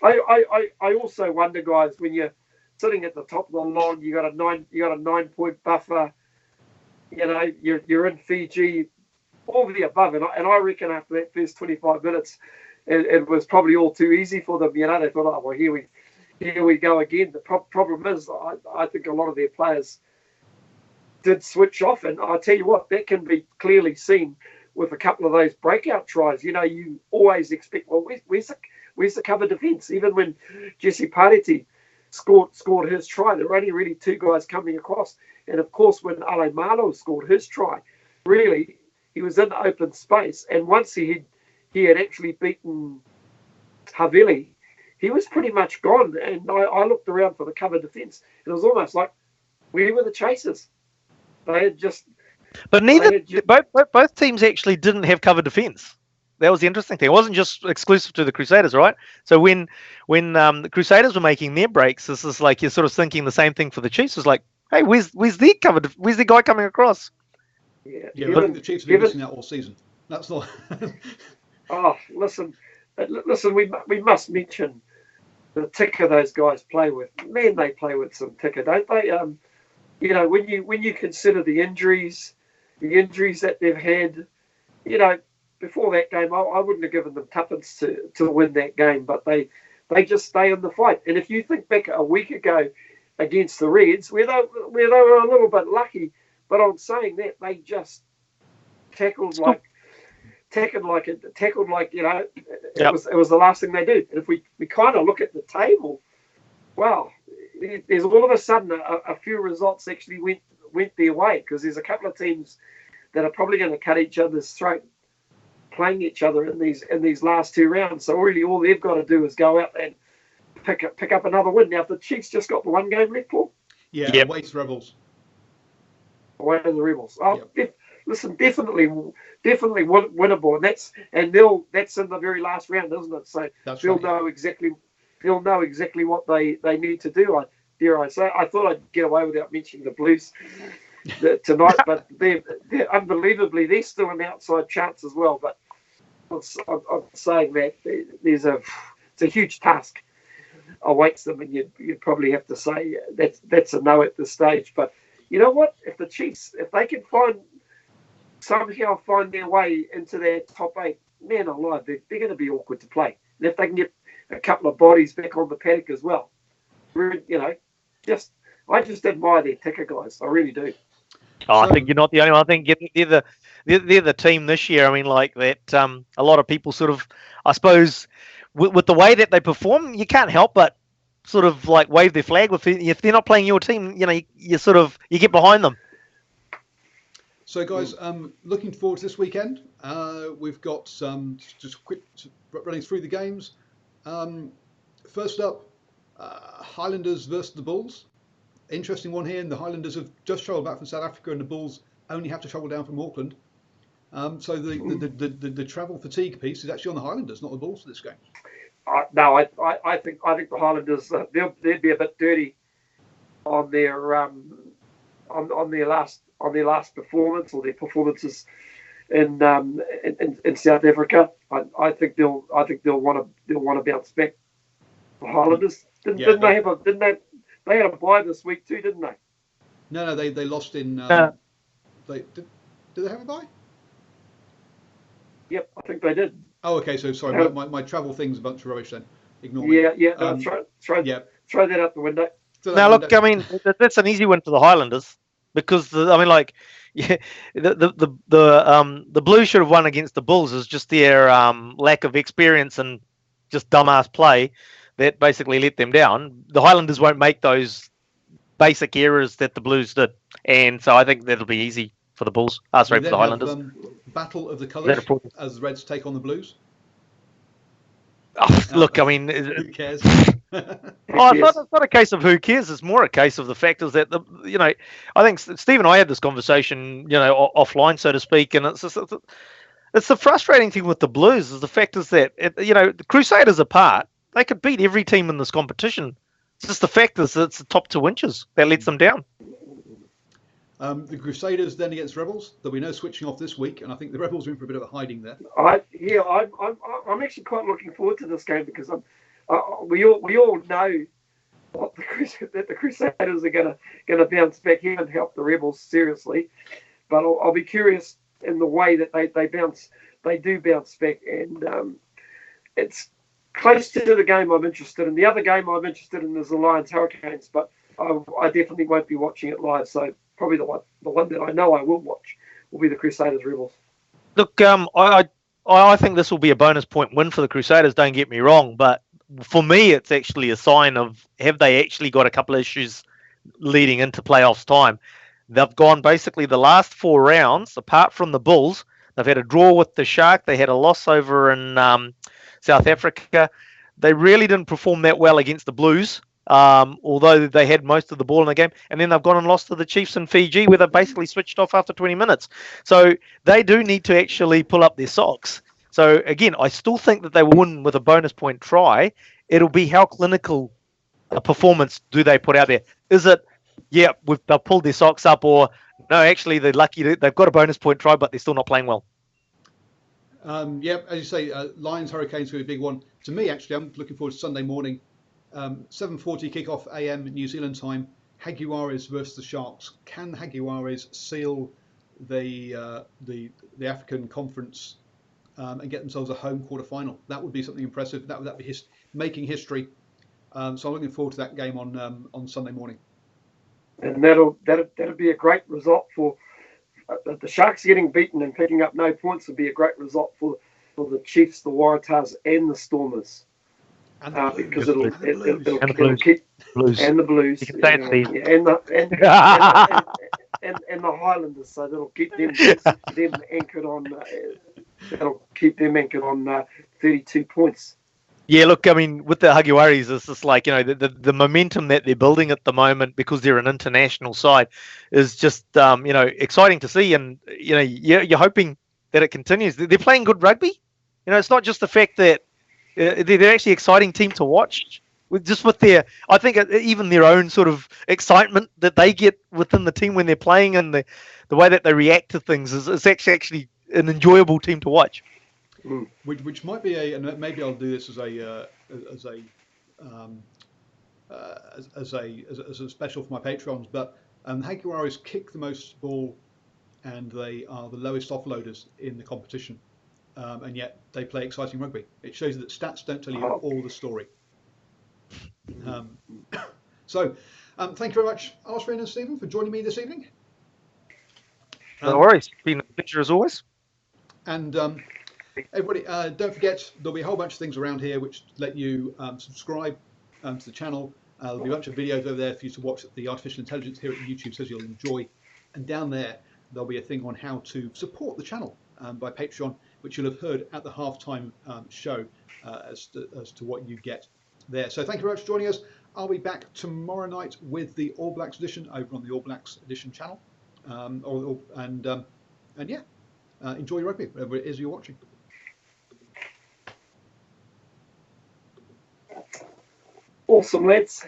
I also wonder, guys, when you're sitting at the top of the log, you got a 9-point buffer. You know, you're in Fiji, all of the above, and I reckon after that first 25 minutes, it was probably all too easy for them. You know, they thought, oh well, here we go again. The problem is, I think a lot of their players did switch off, and I tell you what, that can be clearly seen with a couple of those breakout tries. You know, you always expect, well, where's the cover defence? Even when Jesse Pareti scored his try, there were only really two guys coming across. And of course, when Ale Malo scored his try, really, he was in open space. And once he had actually beaten Havili, he was pretty much gone. And I looked around for the cover defence, and it was almost like we were the chasers. They had just But both teams actually didn't have cover defence. That was the interesting thing. It wasn't just exclusive to the Crusaders, right? So when the Crusaders were making their breaks, this is like you're sort of thinking the same thing for the Chiefs. It's like, hey, where's their cover? Where's the guy coming across? Yeah, I think the Chiefs have been missing that all season. That's not. Oh, listen, we must mention the ticker those guys play with. Man, they play with some ticker, don't they? When you consider the injuries that they've had, before that game, I wouldn't have given them tuppence to win that game, but they just stay in the fight. And if you think back a week ago against the Reds, where they were a little bit lucky, but I'm saying that they just tackled like it was the last thing they did. And if we kind of look at the table, wow, there's all of a sudden a few results actually went their way, because there's a couple of teams that are probably going to cut each other's throat playing each other in these last two rounds. So really all they've got to do is go out and pick up another win. Now, if the Chiefs just got the one game left, Paul? Yeah, yep. Away to the Rebels. Away to the Rebels. Oh, yep. Listen, definitely winnable, and that's in the very last round, isn't it? So they'll know exactly what they need to do. I say, I thought I'd get away without mentioning the Blues tonight, but they're unbelievably, they're still an outside chance as well. But I'm saying that it's a huge task awaits them, and you'd probably have to say that's a no at this stage. But you know what? If the Chiefs, if they can somehow find their way into their top 8, man alive, they're going to be awkward to play. And if they can get a couple of bodies back on the paddock as well, I just admire their ticker guys. I really do. Oh, I think you're not the only one. I think they're the team this year. I mean, like that. A lot of people sort of, I suppose, with the way that they perform, you can't help but sort of like wave their flag. If they're not playing your team, you get behind them. So, guys, looking forward to this weekend. We've got just quick running through the games. First up, Highlanders versus the Bulls. Interesting one here. And the Highlanders have just travelled back from South Africa, and the Bulls only have to travel down from Auckland. So the travel fatigue piece is actually on the Highlanders, not the Bulls, for this game. No, I think the Highlanders they'd be a bit dirty on their on their last performance, or their performances in South Africa. I think they'll want to bounce back. The Highlanders didn't they had a bye this week too, didn't they? No, they lost in. Did they have a bye? Yep, I think they did. Oh, okay. So sorry, my travel thing's a bunch of rubbish then. Ignore me. Yeah. Throw that out the window. Now look, I mean, that's an easy win for the Highlanders, because the Blues should have won against the Bulls. Is just their lack of experience and just dumbass play that basically let them down. The Highlanders won't make those basic errors that the Blues did, and so I think that'll be easy for the Bulls. For the Highlanders. Battle of the colours as the Reds take on the Blues. Look, I mean, who cares? It's not a case of who cares. It's more a case of the fact is that I think Steve and I had this conversation, offline, so to speak, and it's the frustrating thing with the Blues is the fact is that the Crusaders apart, they could beat every team in this competition. It's just the fact is that it's the top 2 inches that lets them down. The Crusaders then against Rebels. There'll be no switching off this week, and I think the Rebels are in for a bit of a hiding there. I'm actually quite looking forward to this game, because we all know that the Crusaders are going to bounce back here and help the Rebels seriously, but I'll be curious in the way that they do bounce back, and it's close to the game I'm interested in. The other game I'm interested in is the Lions Hurricanes, but I definitely won't be watching it live. So probably the one that I know I will watch will be the Crusaders Rebels. Look, I think this will be a bonus point win for the Crusaders. Don't get me wrong, but for me, it's actually a sign of have they actually got a couple of issues leading into playoffs time. They've gone basically the last 4 rounds, apart from the Bulls. They've had a draw with the Shark. They had a loss over in South Africa. They really didn't perform that well against the Blues. although they had most of the ball in the game. And then they've gone and lost to the Chiefs in Fiji, where they basically switched off after 20 minutes. So they do need to actually pull up their socks. So again, I still think that they will win with a bonus point try. It'll be how clinical a performance do they put out there. Is it, yeah, they've pulled their socks up, or no, actually they're lucky they've got a bonus point try, but they're still not playing well. Yeah, as you say, Lions Hurricanes will be a big one. To me, actually, I'm looking forward to Sunday morning, 7:40 kickoff AM New Zealand time. Jaguares versus the Sharks. Can the Jaguares seal the African Conference and get themselves a home quarter final? That would be something impressive. That would be making history. So I'm looking forward to that game on Sunday morning. And that'll be a great result for the Sharks getting beaten and picking up no points. Would be a great result for the Chiefs, the Waratahs, and the Stormers. Because it'll keep Blues. And the Blues, you can say and the Highlanders. So that'll keep them anchored on. That'll keep them anchored on 32 points. Yeah, look, I mean, with the Jaguares, it's just like, the momentum that they're building at the moment, because they're an international side, is just, exciting to see. And, you're hoping that it continues. They're playing good rugby. It's not just the fact that they're actually an exciting team to watch. With their, I think even their own sort of excitement that they get within the team when they're playing, and the way that they react to things is actually an enjoyable team to watch. Which might be and maybe I'll do this as a special for my Patreons, but Jaguares kick the most ball, and they are the lowest offloaders in the competition, and yet they play exciting rugby. It shows that stats don't tell you all the story. So, thank you very much, Ashwin and Stephen, for joining me this evening. No worries. It's been a pleasure as always. And everybody, don't forget, there'll be a whole bunch of things around here which let you subscribe to the channel. There'll be a bunch of videos over there for you to watch. The artificial intelligence here at YouTube says you'll enjoy. And down there, there'll be a thing on how to support the channel by Patreon, which you'll have heard at the halftime show as to what you get there. So thank you very much for joining us. I'll be back tomorrow night with the All Blacks edition over on the All Blacks edition channel. Enjoy your rugby, whatever it is you're watching. Awesome, lads.